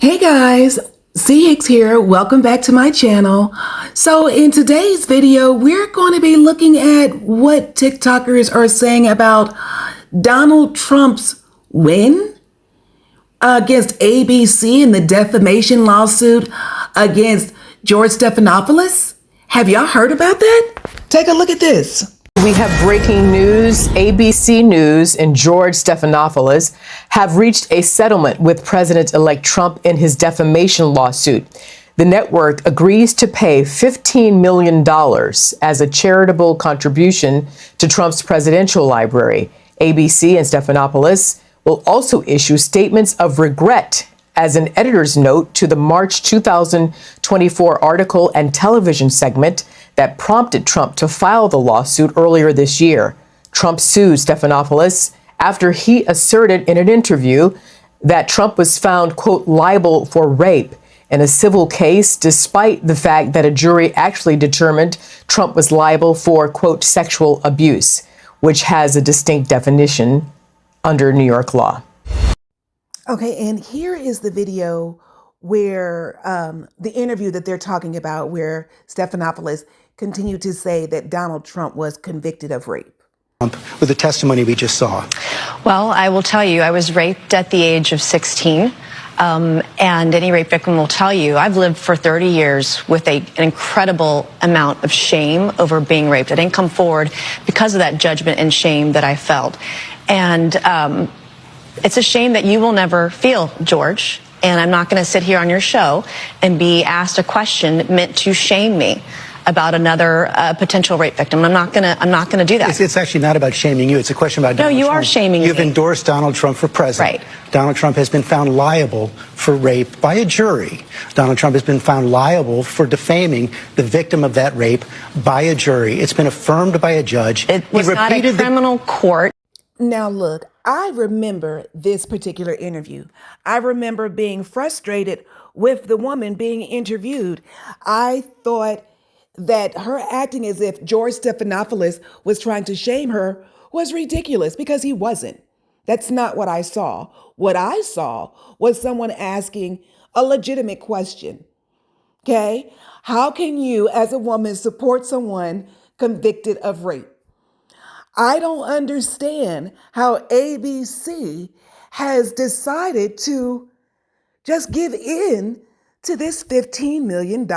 Hey guys, CX here. Welcome back to my channel. So in today's video, we're going to be looking at what TikTokers are saying about Donald Trump's win against ABC in the defamation lawsuit against George Stephanopoulos. Have y'all heard about that? Take a look at this. We have breaking news. ABC News and George Stephanopoulos have reached a settlement with President-elect Trump in his defamation lawsuit. The network agrees to pay $15 million as a charitable contribution to Trump's presidential library. ABC and Stephanopoulos will also issue statements of regret as an editor's note to the March 2024 article and television segment that prompted Trump to file the lawsuit earlier this year. Trump sued Stephanopoulos after he asserted in an interview that Trump was found, quote, liable for rape in a civil case, despite the fact that a jury actually determined Trump was liable for, quote, sexual abuse, which has a distinct definition under New York law. Okay, and here is the video where the interview that they're talking about, where Stephanopoulos continued to say that Donald Trump was convicted of rape. With the testimony we just saw. Well, I will tell you, I was raped at the age of 16. And any rape victim will tell you, I've lived for 30 years with an incredible amount of shame over being raped. I didn't come forward because of that judgment and shame that I felt. And it's a shame that you will never feel, George. And I'm not going to sit here on your show and be asked a question meant to shame me about another potential rape victim. I'm not going to do that. It's actually not about shaming you. It's a question about Donald Trump. No, you are shaming me. You've endorsed Donald Trump for president. Right. Donald Trump has been found liable for rape by a jury. Donald Trump has been found liable for defaming the victim of that rape by a jury. It's been affirmed by a judge. It was not a criminal court. Now look, I remember this particular interview. I remember being frustrated with the woman being interviewed. I thought that her acting as if George Stephanopoulos was trying to shame her was ridiculous, because he wasn't. That's not what I saw. What I saw was someone asking a legitimate question. Okay? How can you, as a woman, support someone convicted of rape? I don't understand how ABC has decided to just give in to this $15 million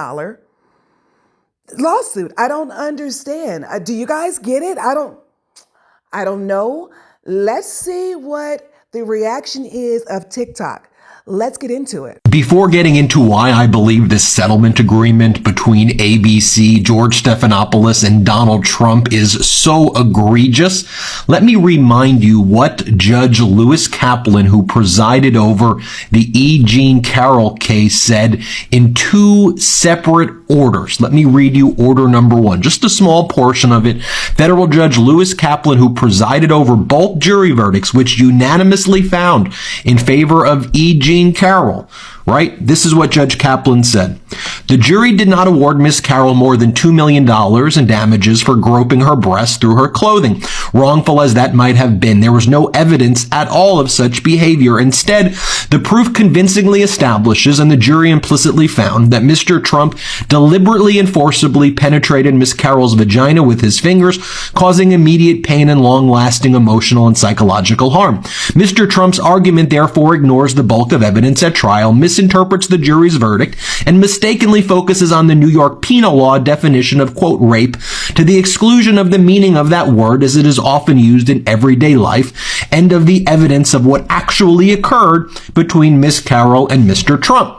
lawsuit. I don't understand. Do you guys get it? I don't know. Let's see what the reaction is of TikTok. Let's get into it. Before getting into why I believe this settlement agreement between ABC, George Stephanopoulos, and Donald Trump is so egregious, let me remind you what Judge Lewis Kaplan, who presided over the E. Jean Carroll case, said in two separate orders. Let me read you order number one, just a small portion of it. Federal Judge Lewis Kaplan, who presided over both jury verdicts, which unanimously found in favor of E. Jean Carroll, right? This is what Judge Kaplan said. The jury did not award Miss Carroll more than $2 million in damages for groping her breast through her clothing. Wrongful as that might have been, there was no evidence at all of such behavior. Instead, the proof convincingly establishes, and the jury implicitly found, that Mr. Trump deliberately and forcibly penetrated Miss Carroll's vagina with his fingers, causing immediate pain and long-lasting emotional and psychological harm. Mr. Trump's argument therefore ignores the bulk of evidence at trial, misinterprets the jury's verdict, and mistakenly focuses on the New York penal law definition of, quote, rape, to the exclusion of the meaning of that word as it is often used in everyday life, and of the evidence of what actually occurred between Miss Carroll and Mr. Trump.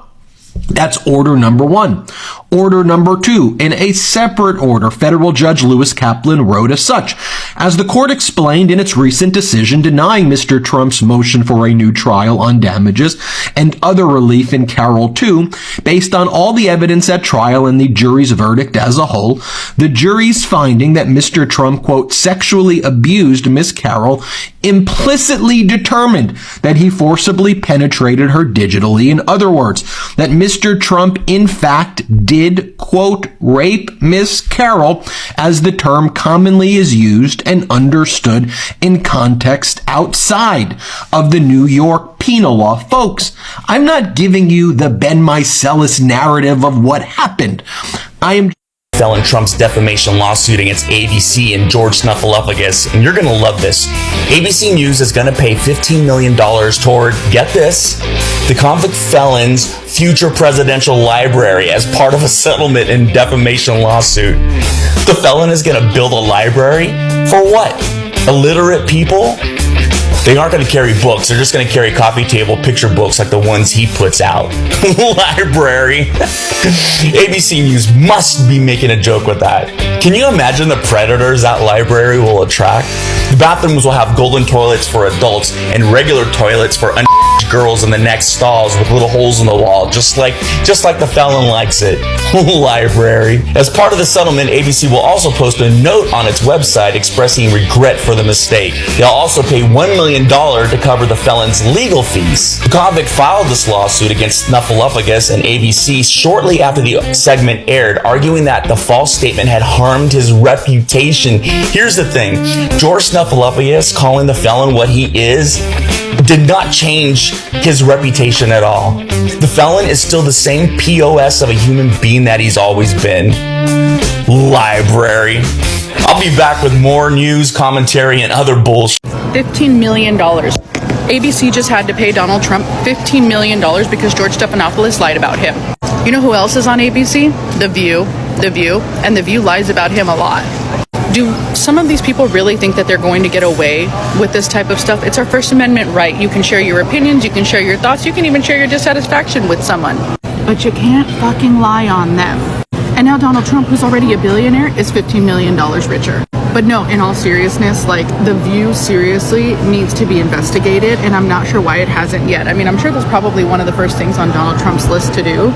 That's order number one. Order number two, in a separate order, Federal Judge Lewis Kaplan wrote as such. As the court explained in its recent decision denying Mr. Trump's motion for a new trial on damages and other relief in Carroll 2, based on all the evidence at trial and the jury's verdict as a whole, the jury's finding that Mr. Trump, quote, sexually abused Miss Carroll implicitly determined that he forcibly penetrated her digitally. In other words, that Mr. Trump in fact did, quote, rape Miss Carroll, as the term commonly is used and understood in context outside of the New York penal law. Folks, I'm not giving you the Ben Meiselas narrative of what happened. I am felon Trump's defamation lawsuit against ABC and George Stephanopoulos, and you're going to love this. ABC News is going to pay $15 million toward, get this, the convict felon's future presidential library as part of a settlement and defamation lawsuit. The felon is going to build a library for what? Illiterate people? They aren't going to carry books. They're just going to carry coffee table picture books like the ones he puts out. Library. ABC News must be making a joke with that. Can you imagine the predators that library will attract? The bathrooms will have golden toilets for adults and regular toilets for girls in the next stalls with little holes in the wall, just like the felon likes it. Library. As part of the settlement, ABC will also post a note on its website expressing regret for the mistake. They'll also pay $1 million to cover the felon's legal fees. The convict filed this lawsuit against Stephanopoulos and ABC shortly after the segment aired, arguing that the false statement had harmed his reputation. Here's the thing. George Stephanopoulos calling the felon what he is did not change his reputation at all. The felon is still the same POS of a human being that he's always been. Library. I'll be back with more news, commentary, and other bullshit. $15 million. ABC just had to pay Donald Trump $15 million because George Stephanopoulos lied about him. You know who else is on ABC? The View, and The View lies about him a lot. Do some of these people really think that they're going to get away with this type of stuff? It's our First Amendment right. You can share your opinions, you can share your thoughts, you can even share your dissatisfaction with someone. But you can't fucking lie on them. And now Donald Trump, who's already a billionaire, is $15 million richer. But no, in all seriousness, like, The View seriously needs to be investigated, and I'm not sure why it hasn't yet. I mean, I'm sure that's probably one of the first things on Donald Trump's list to do,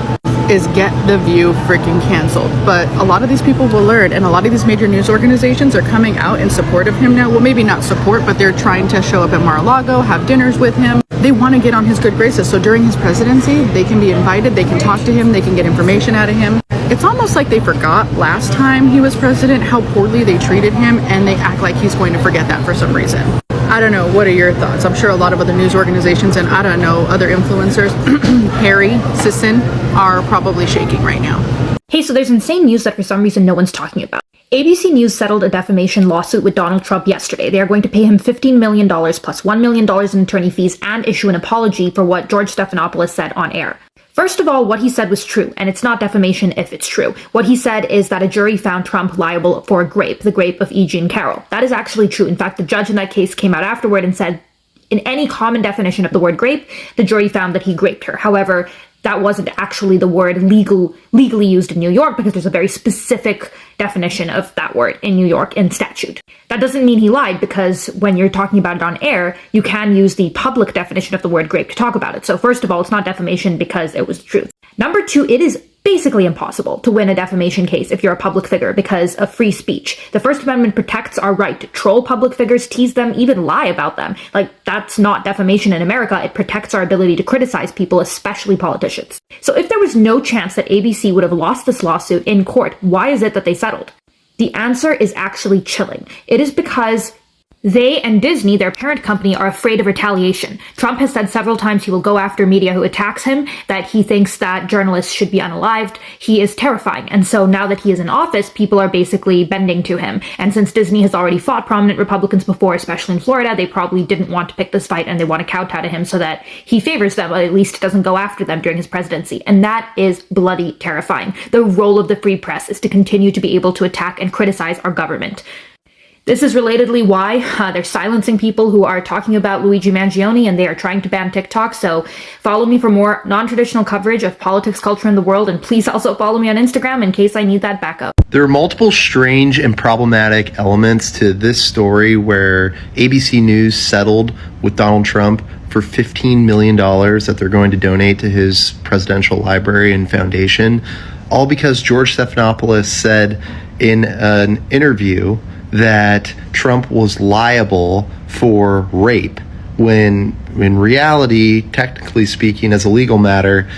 is get The View freaking canceled. But a lot of these people will learn, and a lot of these major news organizations are coming out in support of him now. Well, maybe not support, but they're trying to show up at Mar-a-Lago, have dinners with him. They want to get on his good graces. So during his presidency, they can be invited, they can talk to him, they can get information out of him. It's almost like they forgot last time he was president how poorly they treated him, and they act like he's going to forget that for some reason. I don't know. What are your thoughts? I'm sure a lot of other news organizations and I don't know, other influencers, Harry, Sisson, are probably shaking right now. Hey, so there's insane news that for some reason no one's talking about. ABC News settled a defamation lawsuit with Donald Trump yesterday. They are going to pay him $15 million plus $1 million in attorney fees and issue an apology for what George Stephanopoulos said on air. First of all, what he said was true, and it's not defamation if it's true. What he said is that a jury found Trump liable for the grape of E. Jean Carroll. That is actually true. In fact, the judge in that case came out afterward and said, in any common definition of the word grape, the jury found that he graped her. However, that wasn't actually the word legally used in New York, because there's a very specific definition of that word in New York in statute. That doesn't mean he lied, because when you're talking about it on air, you can use the public definition of the word grape to talk about it. So first of all, it's not defamation because it was the truth. Number two, it is basically impossible to win a defamation case if you're a public figure because of free speech. The First Amendment protects our right to troll public figures, tease them, even lie about them. Like, that's not defamation in America. It protects our ability to criticize people, especially politicians. So if there was no chance that ABC would have lost this lawsuit in court, why is it that they settled? The answer is actually chilling. It is because they and Disney, their parent company, are afraid of retaliation. Trump has said several times he will go after media who attacks him, that he thinks that journalists should be unalived. He is terrifying. And so now that he is in office, people are basically bending to him. And since Disney has already fought prominent Republicans before, especially in Florida, they probably didn't want to pick this fight, and they want to kowtow to him so that he favors them, or at least doesn't go after them during his presidency. And that is bloody terrifying. The role of the free press is to continue to be able to attack and criticize our government. This is relatedly why they're silencing people who are talking about Luigi Mangione, and they are trying to ban TikTok. So follow me for more non-traditional coverage of politics, culture, and the world. And please also follow me on Instagram in case I need that backup. There are multiple strange and problematic elements to this story where ABC News settled with Donald Trump for $15 million that they're going to donate to his presidential library and foundation, all because George Stephanopoulos said in an interview that Trump was liable for rape, when in reality, technically speaking, as a legal matter,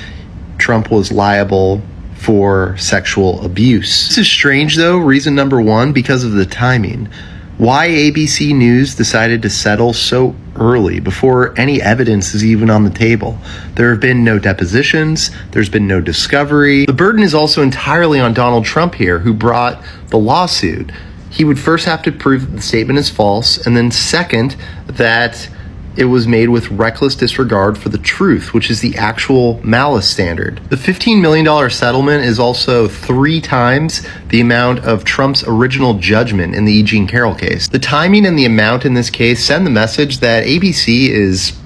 Trump was liable for sexual abuse. This is strange though. Reason number one, because of the timing. Why ABC News decided to settle so early before any evidence is even on the table. There have been no depositions, there's been no discovery. The burden is also entirely on Donald Trump here, who brought the lawsuit. He would first have to prove that the statement is false, and then second, that it was made with reckless disregard for the truth, which is the actual malice standard. The $15 million settlement is also 3 times the amount of Trump's original judgment in the E. Jean Carroll case. The timing and the amount in this case send the message that ABC is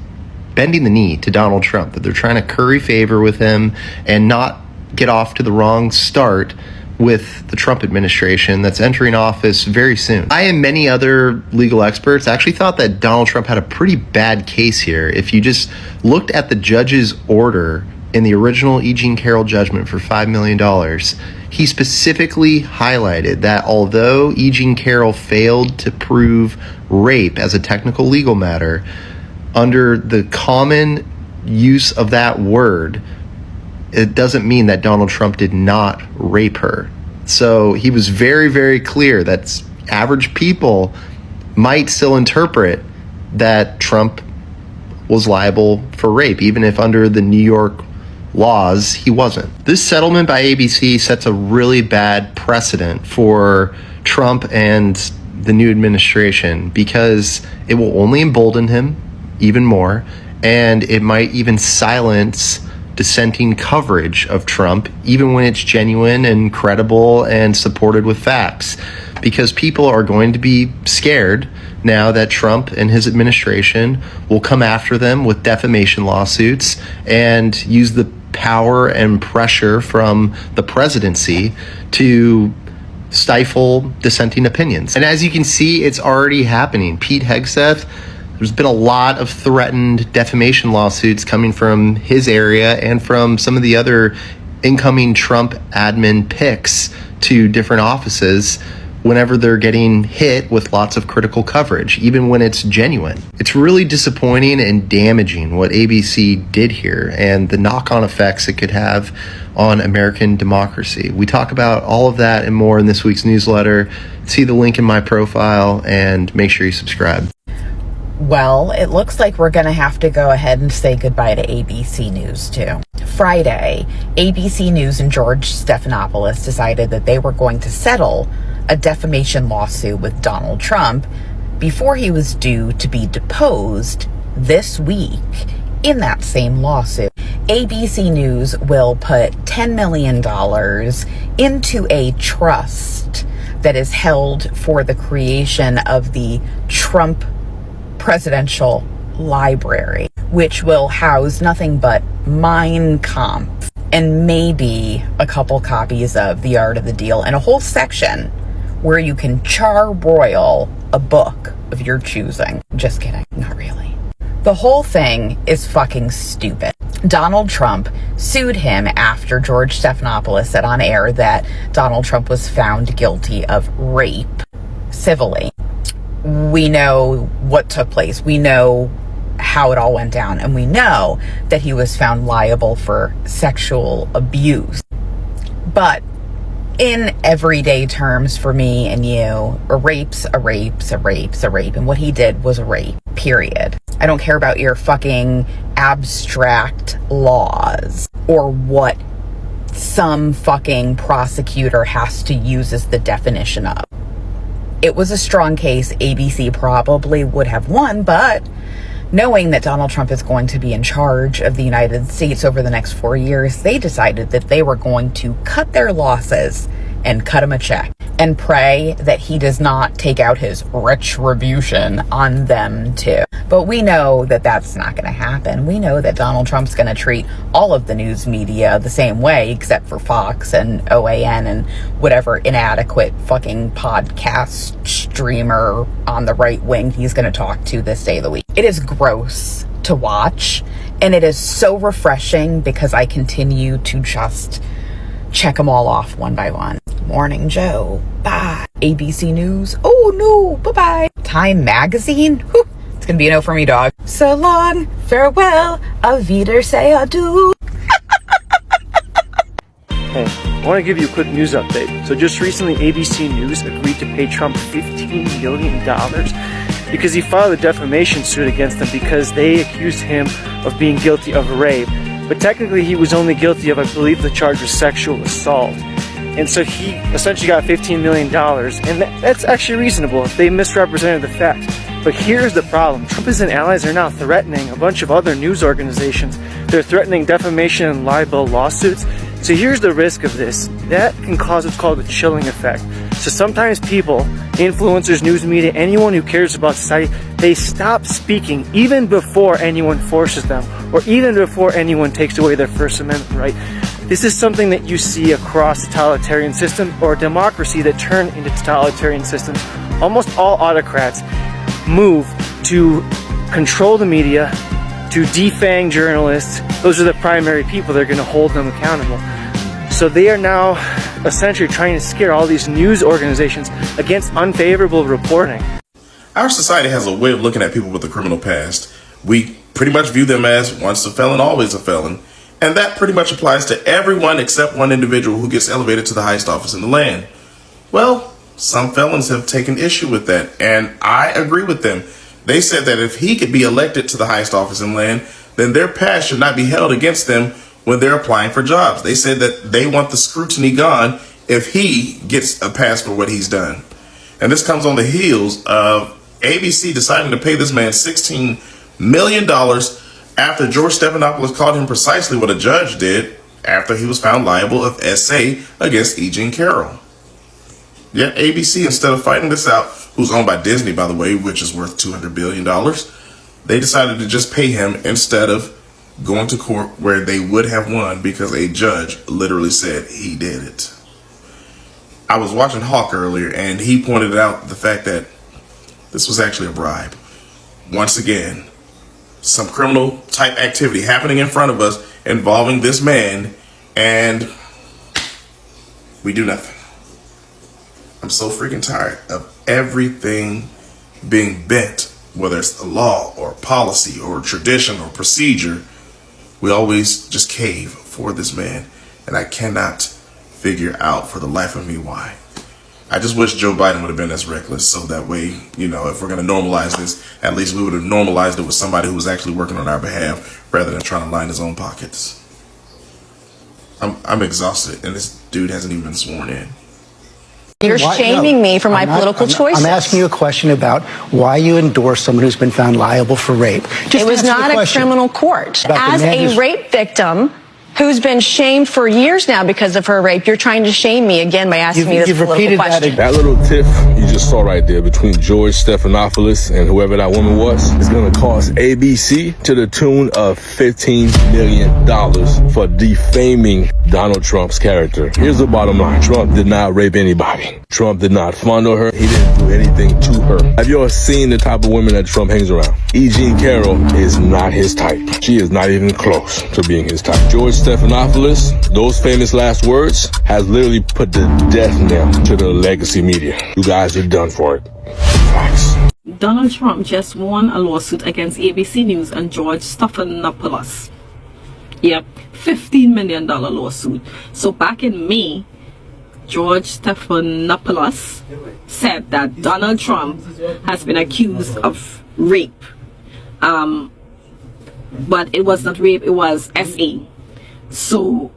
bending the knee to Donald Trump, that they're trying to curry favor with him and not get off to the wrong start with the Trump administration that's entering office very soon. I and many other legal experts actually thought that Donald Trump had a pretty bad case here. If you just looked at the judge's order in the original E. Jean Carroll judgment for $5 million, he specifically highlighted that although E. Jean Carroll failed to prove rape as a technical legal matter, under the common use of that word, it doesn't mean that Donald Trump did not rape her. So he was very, very clear that average people might still interpret that Trump was liable for rape, even if under the New York laws he wasn't. This settlement by ABC sets a really bad precedent for Trump and the new administration, because it will only embolden him even more, and it might even silence dissenting coverage of Trump, even when it's genuine and credible and supported with facts, because people are going to be scared now that Trump and his administration will come after them with defamation lawsuits and use the power and pressure from the presidency to stifle dissenting opinions. And as you can see, it's already happening. Pete Hegseth, there's been a lot of threatened defamation lawsuits coming from his area and from some of the other incoming Trump admin picks to different offices whenever they're getting hit with lots of critical coverage, even when it's genuine. It's really disappointing and damaging what ABC did here and the knock-on effects it could have on American democracy. We talk about all of that and more in this week's newsletter. See the link in my profile and make sure you subscribe. Well, it looks like we're going to have to go ahead and say goodbye to ABC News, too. Friday, ABC News and George Stephanopoulos decided that they were going to settle a defamation lawsuit with Donald Trump before he was due to be deposed this week in that same lawsuit. ABC News will put $10 million into a trust that is held for the creation of the Trump Presidential Library, which will house nothing but Mein Kampf and maybe a couple copies of The Art of the Deal and a whole section where you can charbroil a book of your choosing. Just kidding, not really. The whole thing is fucking stupid. Donald Trump sued him after George Stephanopoulos said on air that Donald Trump was found guilty of rape civilly. We know what took place. We know how it all went down. And we know that he was found liable for sexual abuse. But in everyday terms for me and you, a rape's a rape's a rape's a rape. And what he did was a rape, period. I don't care about your fucking abstract laws or what some fucking prosecutor has to use as the definition of. It was a strong case. ABC probably would have won, but knowing that Donald Trump is going to be in charge of the United States over the next 4 years, they decided that they were going to cut their losses and cut him a check and pray that he does not take out his retribution on them too. But we know that that's not going to happen. We know that Donald Trump's going to treat all of the news media the same way, except for Fox and OAN and whatever inadequate fucking podcast streamer on the right wing he's going to talk to this day of the week. It is gross to watch, and it is so refreshing because I continue to just check them all off one by one. Morning Joe, bye. ABC News, oh no, bye-bye. Time Magazine, whew, it's gonna be a no for me, dog. So long, farewell, auf Wiedersehen, adieu. I want to give you a quick news update. So just recently, ABC News agreed to pay Trump $15 million because he filed a defamation suit against them because they accused him of being guilty of rape. But technically, he was only guilty of, I believe the charge was sexual assault. And so he essentially got $15 million, and that's actually reasonable if they misrepresented the facts. But here's the problem. Trump and allies are now threatening a bunch of other news organizations. They're threatening defamation and libel lawsuits. So here's the risk of this. That can cause what's called a chilling effect. So sometimes people, influencers, news media, anyone who cares about society, they stop speaking even before anyone forces them, or even before anyone takes away their First Amendment right. This is something that you see across totalitarian systems or democracy that turn into totalitarian systems. Almost all autocrats move to control the media, to defang journalists. Those are the primary people that are going to hold them accountable. So they are now essentially trying to scare all these news organizations against unfavorable reporting. Our society has a way of looking at people with a criminal past. We pretty much view them as once a felon, always a felon. And that pretty much applies to everyone except one individual who gets elevated to the highest office in the land. Well, some felons have taken issue with that, and I agree with them. They said that if he could be elected to the highest office in the land, then their past should not be held against them when they're applying for jobs. They said that they want the scrutiny gone if he gets a pass for what he's done. And this comes on the heels of ABC deciding to pay this man $16 million after George Stephanopoulos called him precisely what a judge did after he was found liable of SA against E. Jean Carroll. Yet ABC, instead of fighting this out, who's owned by Disney, by the way, which is worth $200 billion, they decided to just pay him instead of going to court where they would have won because a judge literally said he did it. I was watching Hawk earlier, and he pointed out the fact that this was actually a bribe. Once again, some criminal type activity happening in front of us involving this man, and we do nothing. I'm so freaking tired of everything being bent, whether it's the law or policy or tradition or procedure. We always just cave for this man, and I cannot figure out for the life of me why. I just wish Joe Biden would have been as reckless, so that way, you know, if we're going to normalize this, at least we would have normalized it with somebody who was actually working on our behalf rather than trying to line his own pockets. I'm exhausted, and this dude hasn't even been sworn in. You're shaming me for my political choices. I'm asking you a question about why you endorse someone who's been found liable for rape. It was not a criminal court. As a rape victim who's been shamed for years now because of her rape, you're trying to shame me again by asking me this political question. That little tiff you just saw right there between George Stephanopoulos and whoever that woman was is going to cost ABC to the tune of $15 million for defaming Donald Trump's character. Here's the bottom line. Trump did not rape anybody. Trump did not fondle her. He didn't do anything to her. Have you ever seen the type of women that Trump hangs around? E. Jean Carroll is not his type. She is not even close to being his type. George Stephanopoulos, those famous last words, has literally put the death knell to the legacy media. You guys are done for it. Facts. Donald Trump just won a lawsuit against ABC News and George Stephanopoulos. Yep, $15 million lawsuit. So back in May, George Stephanopoulos said that Donald Trump has been accused of rape. But it was not rape, it was SA. So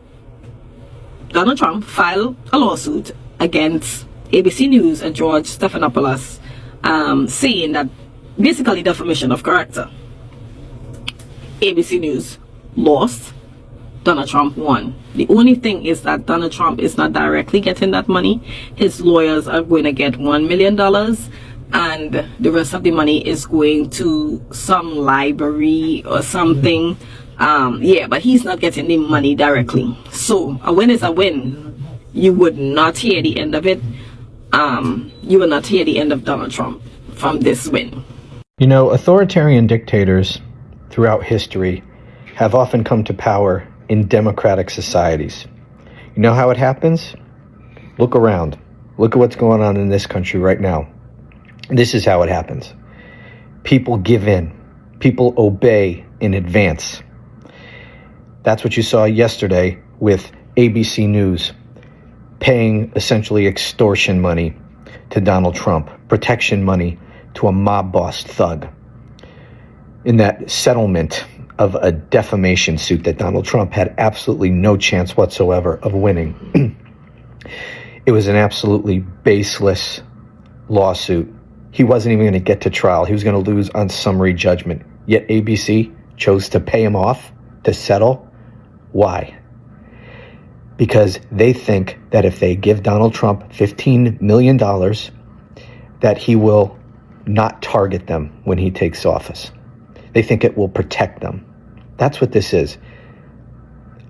Donald Trump filed a lawsuit against ABC News and George Stephanopoulos, saying that basically defamation of character. ABC News lost, Donald Trump won. The only thing is that Donald Trump is not directly getting that money. His lawyers are going to get $1 million, and the rest of the money is going to some library or something. Yeah, but he's not getting the money directly. So a win is a win. You would not hear the end of it. You will not hear the end of Donald Trump from this win. You know, authoritarian dictators throughout history have often come to power in democratic societies. You know how it happens? Look around. Look at what's going on in this country right now. This is how it happens. People give in. People obey in advance. That's what you saw yesterday with ABC News. paying essentially extortion money to Donald Trump, protection money to a mob boss thug, in that settlement of a defamation suit that Donald Trump had absolutely no chance whatsoever of winning. It was an absolutely baseless lawsuit. He wasn't even going to get to trial. He was going to lose on summary judgment. Yet ABC chose to pay him off to settle. Why? Because they think that if they give Donald Trump $15 million, that he will not target them when he takes office. They think it will protect them. That's what this is.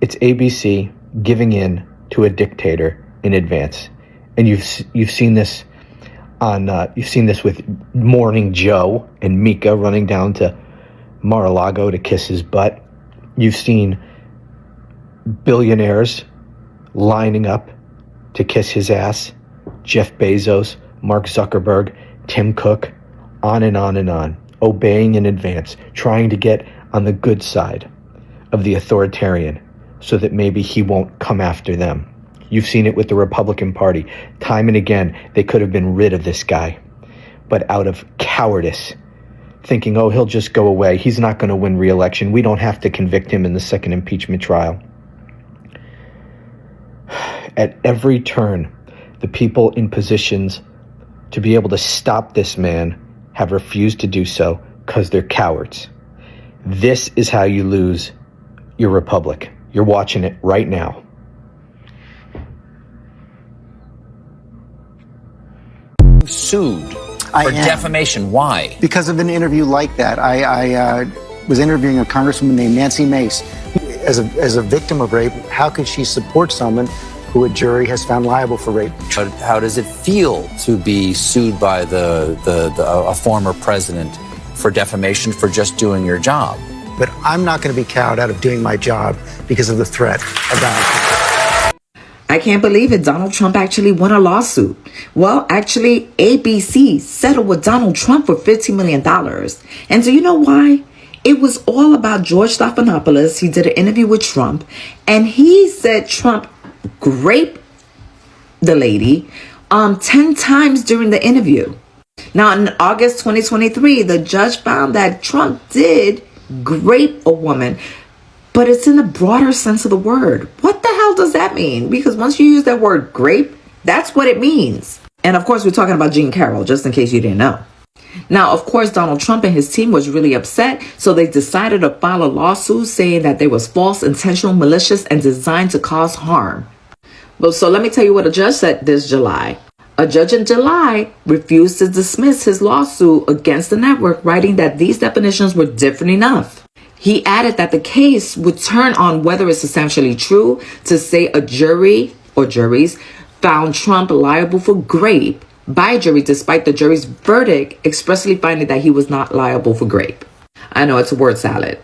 It's ABC giving in to a dictator in advance. And you've seen this with Morning Joe and Mika running down to Mar-a-Lago to kiss his butt. You've seen billionaires lining up to kiss his ass. Jeff Bezos, Mark Zuckerberg, Tim Cook, on and on and on, obeying in advance, trying to get on the good side of the authoritarian so that maybe he won't come after them. You've seen it with the Republican Party. Time and again, they could have been rid of this guy. But out of cowardice, thinking, oh, he'll just go away. He's not going to win re-election. We don't have to convict him in the second impeachment trial. At every turn, the people in positions to be able to stop this man have refused to do so because they're cowards. This is how you lose your republic. You're watching it right now. Sued for defamation. Why? Because of an interview like that. I was interviewing a congresswoman named Nancy Mace. As a victim of rape, how could she support someone who a jury has found liable for rape? How does it feel to be sued by a former president for defamation for just doing your job? But I'm not going to be cowed out of doing my job because of the threat of Donald Trump. I can't believe it. Donald Trump actually won a lawsuit. Well, actually, ABC settled with Donald Trump for $15 million. And do you know why? It was all about George Stephanopoulos. He did an interview with Trump, and he said Trump raped the lady 10 times during the interview. Now, in August 2023, the judge found that Trump did rape a woman, but it's in the broader sense of the word. What the hell does that mean? Because once you use that word grape, that's what it means. And of course, we're talking about Jean Carroll, just in case you didn't know. Now, of course, Donald Trump and his team was really upset, so they decided to file a lawsuit saying that they was false, intentional, malicious, and designed to cause harm. Well, so let me tell you what a judge said this July. A judge in July refused to dismiss his lawsuit against the network, writing that these definitions were different enough. He added that the case would turn on whether it's essentially true to say a jury or juries found Trump liable for rape by a jury, despite the jury's verdict expressly finding that he was not liable for rape. I know it's a word salad.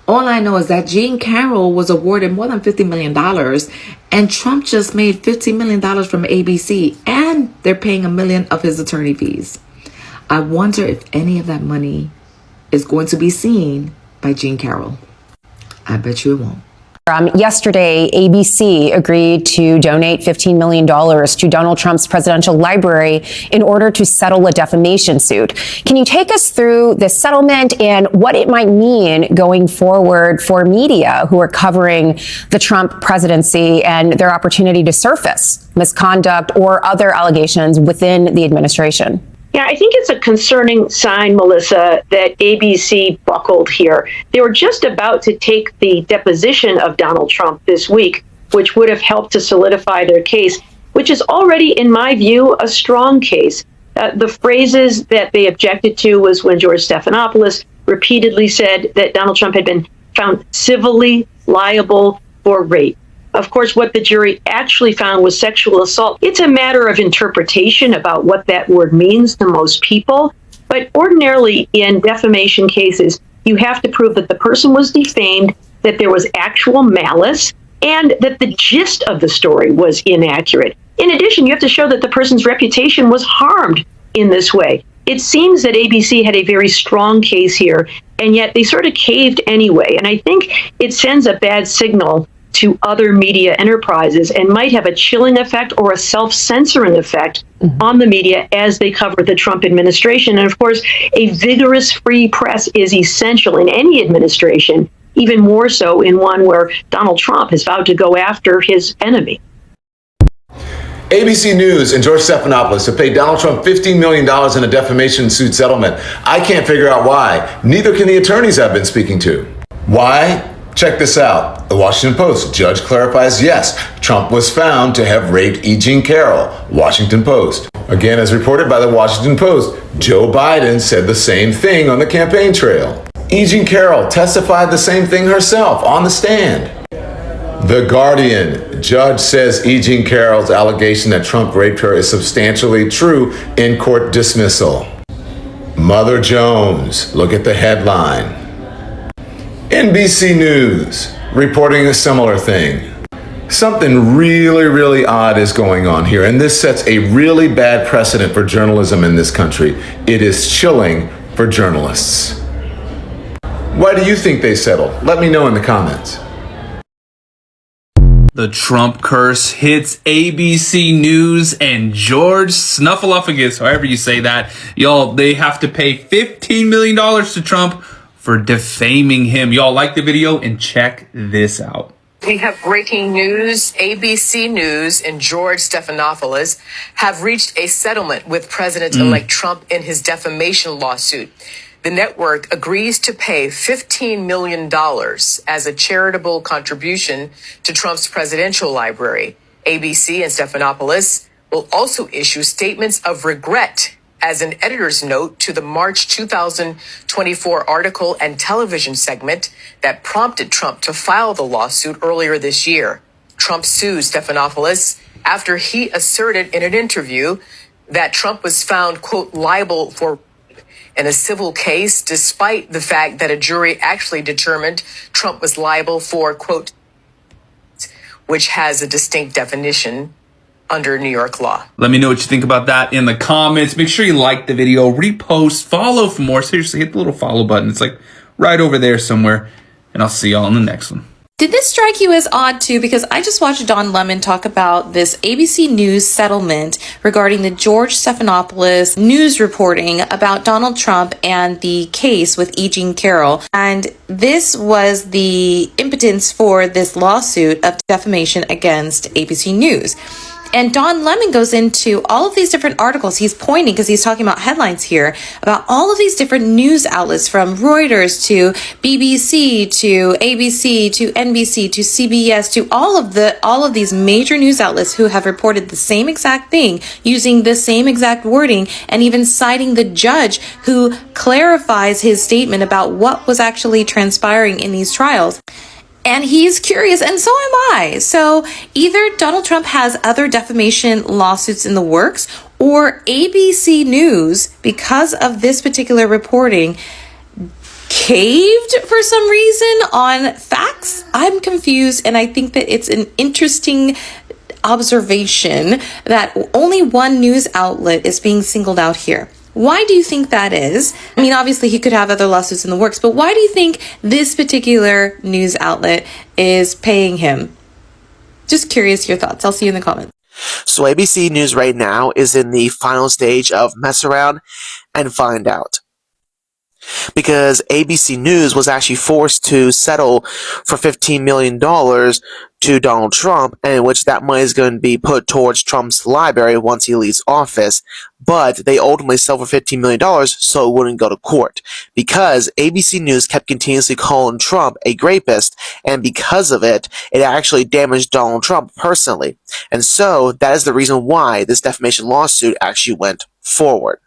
All I know is that Jean Carroll was awarded more than $50 million, and Trump just made $15 million from ABC, and they're paying $1 million of his attorney fees. I wonder if any of that money is going to be seen by Jean Carroll. I bet you it won't. Yesterday, ABC agreed to donate $15 million to Donald Trump's presidential library in order to settle a defamation suit. Can you take us through this settlement and what it might mean going forward for media who are covering the Trump presidency and their opportunity to surface misconduct or other allegations within the administration? Yeah, I think it's a concerning sign, Melissa, that ABC buckled here. They were just about to take the deposition of Donald Trump this week, which would have helped to solidify their case, which is already, in my view, a strong case. The phrases that they objected to was when George Stephanopoulos repeatedly said that Donald Trump had been found civilly liable for rape. Of course, what the jury actually found was sexual assault. It's a matter of interpretation about what that word means to most people. But ordinarily in defamation cases, you have to prove that the person was defamed, that there was actual malice, and that the gist of the story was inaccurate. In addition, you have to show that the person's reputation was harmed in this way. It seems that ABC had a very strong case here, and yet they sort of caved anyway. And I think it sends a bad signal to other media enterprises and might have a chilling effect or a self-censoring effect on the media as they cover the Trump administration. And of course, a vigorous free press is essential in any administration, even more so in one where Donald Trump has vowed to go after his enemy. ABC News and George Stephanopoulos have paid Donald Trump $15 million in a defamation suit settlement. I can't figure out why. Neither can the attorneys I've been speaking to. Why? Check this out. The Washington Post. Judge clarifies, yes, Trump was found to have raped E. Jean Carroll. Washington Post. Again, as reported by the Washington Post, Joe Biden said the same thing on the campaign trail. E. Jean Carroll testified the same thing herself on the stand. The Guardian. Judge says E. Jean Carroll's allegation that Trump raped her is substantially true in court dismissal. Mother Jones. Look at the headline. NBC News, reporting a similar thing. Something really odd is going on here, and this sets a really bad precedent for journalism in this country. It is chilling for journalists. Why do you think they settled? Let me know in the comments. The Trump curse hits ABC News, and George Snuffleupagus, however you say that, y'all, they have to pay $15 million to Trump for defaming him. Y'all like the video and check this out. We have breaking news. ABC News and George Stephanopoulos have reached a settlement with President-elect Trump in his defamation lawsuit. The network agrees to pay $15 million as a charitable contribution to Trump's presidential library. ABC and Stephanopoulos will also issue statements of regret as an editor's note to the March 2024 article and television segment that prompted Trump to file the lawsuit earlier this year. Trump sued Stephanopoulos after he asserted in an interview that Trump was found, quote, liable for in a civil case, despite the fact that a jury actually determined Trump was liable for, quote, which has a distinct definition under New York law. Let me know what you think about that in the comments. Make sure you like the video, repost, follow for more. Seriously, hit the little follow button. It's like right over there somewhere. And I'll see y'all in the next one. Did this strike you as odd too? Because I just watched Don Lemon talk about this ABC News settlement regarding the George Stephanopoulos news reporting about Donald Trump and the case with E. Jean Carroll. And this was the impotence for this lawsuit of defamation against ABC News. And Don Lemon goes into all of these different articles. He's pointing, because he's talking about headlines here, about all of these different news outlets, from Reuters to BBC to ABC to NBC to CBS to all of these major news outlets who have reported the same exact thing, using the same exact wording, and even citing the judge who clarifies his statement about what was actually transpiring in these trials. And he's curious, and so am I. So either Donald Trump has other defamation lawsuits in the works, or ABC News, because of this particular reporting, caved for some reason on facts. I'm confused, and I think that it's an interesting observation that only one news outlet is being singled out here. Why do you think that is? I mean, obviously he could have other lawsuits in the works, but why do you think this particular news outlet is paying him? Just curious your thoughts. I'll see you in the comments. So ABC News right now is in the final stage of mess around and find out. Because ABC News was actually forced to settle for $15 million to Donald Trump, in which that money is going to be put towards Trump's library once he leaves office. But they ultimately settled for $15 million so it wouldn't go to court. Because ABC News kept continuously calling Trump a rapist, and because of it, it actually damaged Donald Trump personally. And so that is the reason why this defamation lawsuit actually went forward.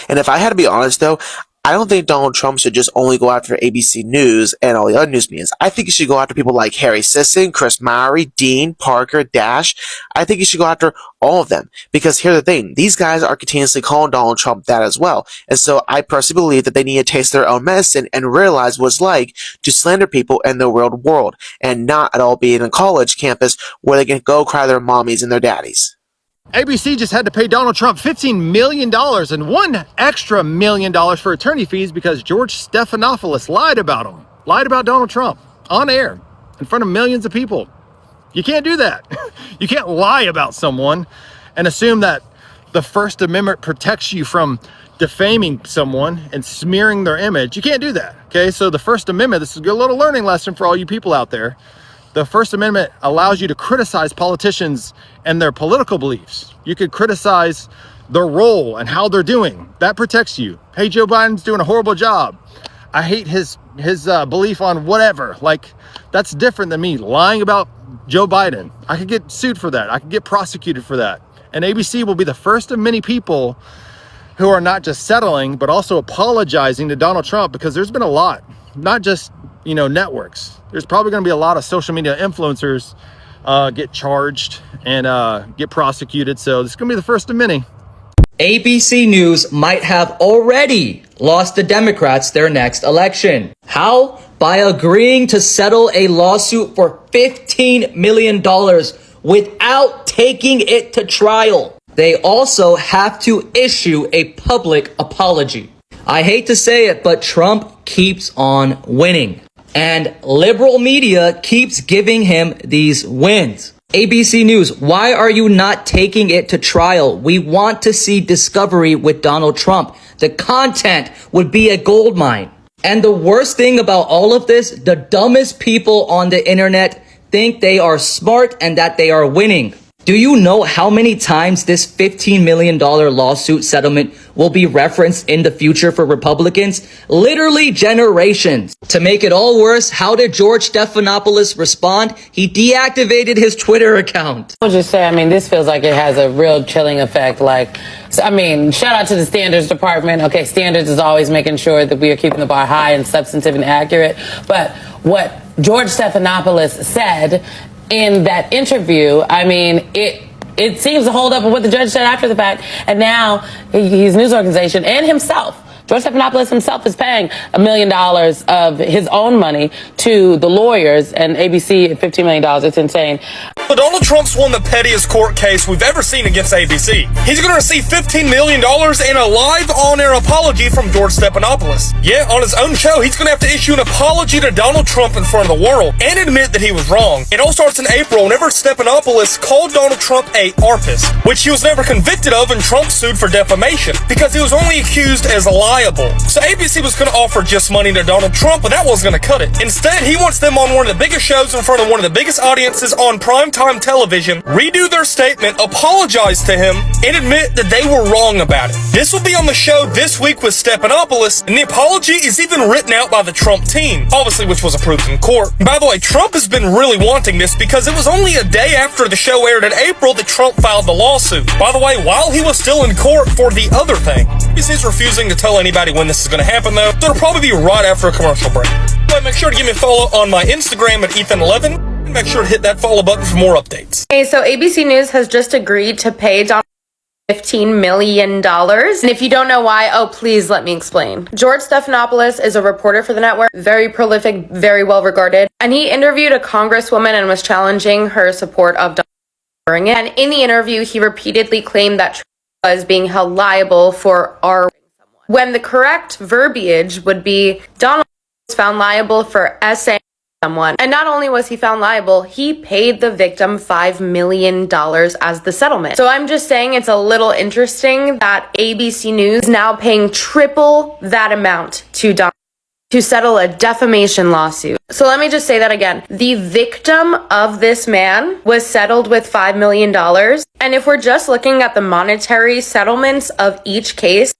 And if I had to be honest though, I don't think Donald Trump should just only go after ABC News and all the other news medias. I think he should go after people like Harry Sisson, Chris Mowry, Dean, Parker, Dash. I think he should go after all of them. Because here's the thing, these guys are continuously calling Donald Trump that as well. And so I personally believe that they need to taste their own medicine and realize what it's like to slander people in the real world, and not at all be in a college campus where they can go cry their mommies and their daddies. ABC just had to pay Donald Trump $15 million and $1 extra million for attorney fees because George Stephanopoulos lied about him. Lied about Donald Trump on air in front of millions of people. You can't do that. You can't lie about someone and assume that the First Amendment protects you from defaming someone and smearing their image. You can't do that, okay? So the First Amendment, this is a little learning lesson for all you people out there. The First Amendment allows you to criticize politicians and their political beliefs. You could criticize their role and how they're doing. That protects you. Hey, Joe Biden's doing a horrible job. I hate his belief on whatever. Like, that's different than me lying about Joe Biden. I could get sued for that. I could get prosecuted for that. And ABC will be the first of many people who are not just settling, but also apologizing to Donald Trump, because there's been a lot, not just, networks. There's probably going to be a lot of social media influencers get charged and get prosecuted. So this is going to be the first of many. ABC News might have already lost the Democrats their next election. How? By agreeing to settle a lawsuit for $15 million without taking it to trial. They also have to issue a public apology. I hate to say it, but Trump keeps on winning. And liberal media keeps giving him these wins. ABC News, why are you not taking it to trial? We want to see discovery with Donald Trump. The content would be a goldmine. And the worst thing about all of this, the dumbest people on the internet think they are smart and that they are winning. Do you know how many times this $15 million lawsuit settlement will be referenced in the future for Republicans? Literally generations. To make it all worse, how did George Stephanopoulos respond? He deactivated his Twitter account. I'll just say, this feels like it has a real chilling effect. Shout out to the standards department. Okay, standards is always making sure that we are keeping the bar high and substantive and accurate. But what George Stephanopoulos said in that interview, it seems to hold up with what the judge said after the fact. And now his news organization and himself, George Stephanopoulos himself, is paying $1 million of his own money to the lawyers, and ABC at $15 million. It's insane. Donald Trump's won the pettiest court case we've ever seen against ABC. He's going to receive $15 million and a live on-air apology from George Stephanopoulos. Yeah, on his own show, he's going to have to issue an apology to Donald Trump in front of the world and admit that he was wrong. It all starts in April whenever Stephanopoulos called Donald Trump a arpist, which he was never convicted of, and Trump sued for defamation because he was only accused as liable. So ABC was going to offer just money to Donald Trump, but that wasn't going to cut it. Instead, he wants them on one of the biggest shows in front of one of the biggest audiences on primetime television, redo their statement, apologize to him, and admit that they were wrong about it. This will be on the show this week with Stephanopoulos, and the apology is even written out by the Trump team, obviously, which was approved in court. And by the way, Trump has been really wanting this because it was only a day after the show aired in April that Trump filed the lawsuit. By the way, while he was still in court for the other thing. He's refusing to tell anybody when this is going to happen, though, so it'll probably be right after a commercial break. But make sure to give me a follow on my Instagram at Ethan11. Make sure to hit that follow button for more updates. Okay, so ABC News has just agreed to pay Donald $15 million. And if you don't know why, please let me explain. George Stephanopoulos is a reporter for the network, very prolific, very well regarded. And he interviewed a congresswoman and was challenging her support of Donald Trump. And in the interview, he repeatedly claimed that Trump was being held liable for when the correct verbiage would be Donald was found liable for essaying someone. And not only was he found liable, he paid the victim $5 million as the settlement. So I'm just saying it's a little interesting that ABC News is now paying triple that amount to Donald to settle a defamation lawsuit. So let me just say that again. The victim of this man was settled with $5 million. And if we're just looking at the monetary settlements of each case,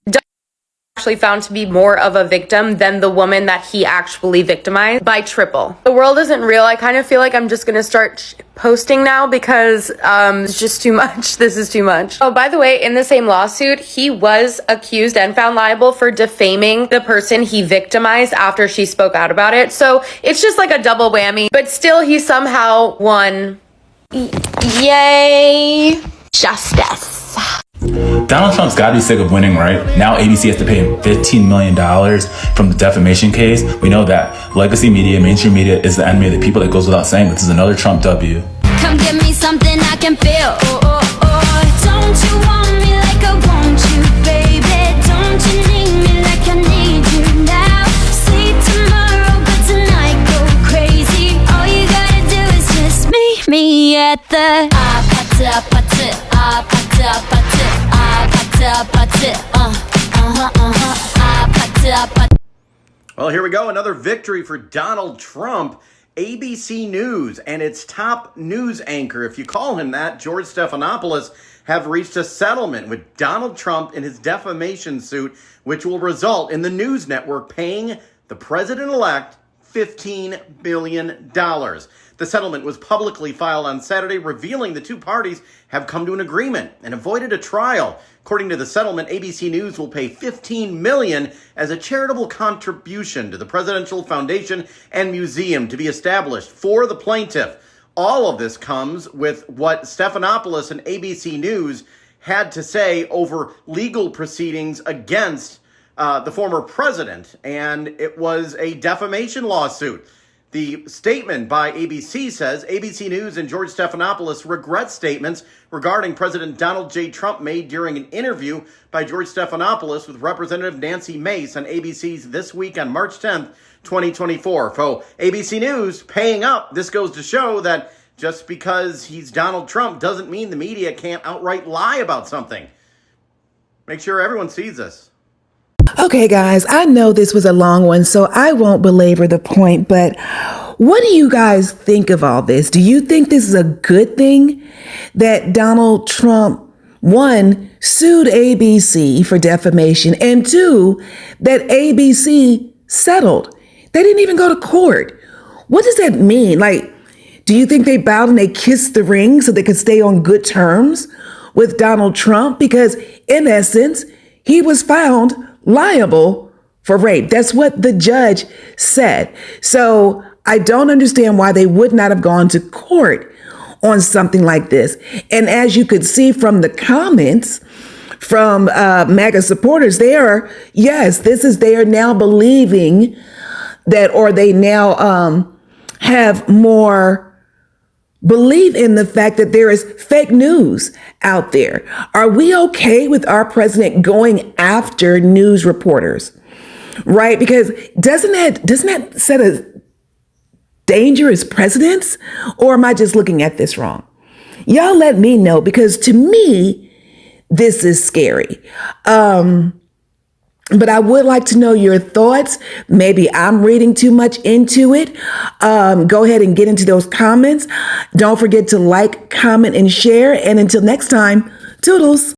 actually found to be more of a victim than the woman that he actually victimized by triple. The world isn't real. I kind of feel like I'm just gonna start posting now because it's just too much. This is too much. Oh, by the way, in the same lawsuit, he was accused and found liable for defaming the person he victimized after she spoke out about it. So it's just like a double whammy, but still he somehow won. Yay! Justice. Donald Trump's got to be sick of winning, right? Now ABC has to pay him $15 million from the defamation case. We know that legacy media, mainstream media is the enemy of the people. That goes without saying. This is another Trump W. Come give me something I can feel. Oh, oh, oh. Don't you want me like I want you, baby? Don't you need me like I need you now? Sleep tomorrow, but tonight go crazy. All you gotta do is just meet me the Well, here we go. Another victory for Donald Trump. ABC News and its top news anchor, if you call him that, George Stephanopoulos, have reached a settlement with Donald Trump in his defamation suit, which will result in the news network paying the president-elect $15 million. The settlement was publicly filed on Saturday, revealing the two parties have come to an agreement and avoided a trial. According to the settlement, ABC News will pay $15 million as a charitable contribution to the Presidential Foundation and Museum to be established for the plaintiff. All of this comes with what Stephanopoulos and ABC News had to say over legal proceedings against the former president, and it was a defamation lawsuit. The statement by ABC says, ABC News and George Stephanopoulos regret statements regarding President Donald J. Trump made during an interview by George Stephanopoulos with Representative Nancy Mace on ABC's This Week on March 10th, 2024. So ABC News paying up. This goes to show that just because he's Donald Trump doesn't mean the media can't outright lie about something. Make sure everyone sees this. Okay, guys, I know this was a long one, so I won't belabor the point, but what do you guys think of all this? Do you think this is a good thing that Donald Trump, one, sued ABC for defamation, and two, that ABC settled? They didn't even go to court. What does that mean? Like, do you think they bowed and they kissed the ring so they could stay on good terms with Donald Trump? Because in essence, he was found liable for rape. That's what the judge said. So I don't understand why they would not have gone to court on something like this. And as you could see from the comments from MAGA supporters, they are now believing that, or they now have more believe in the fact that there is fake news out there. Are we okay with our president going after news reporters? Right? Because doesn't that set a dangerous precedence? Or am I just looking at this wrong? Y'all let me know, because to me, this is scary. But I would like to know your thoughts. Maybe I'm reading too much into it. Go ahead and get into those comments. Don't forget to like, comment, and share. And until next time, toodles.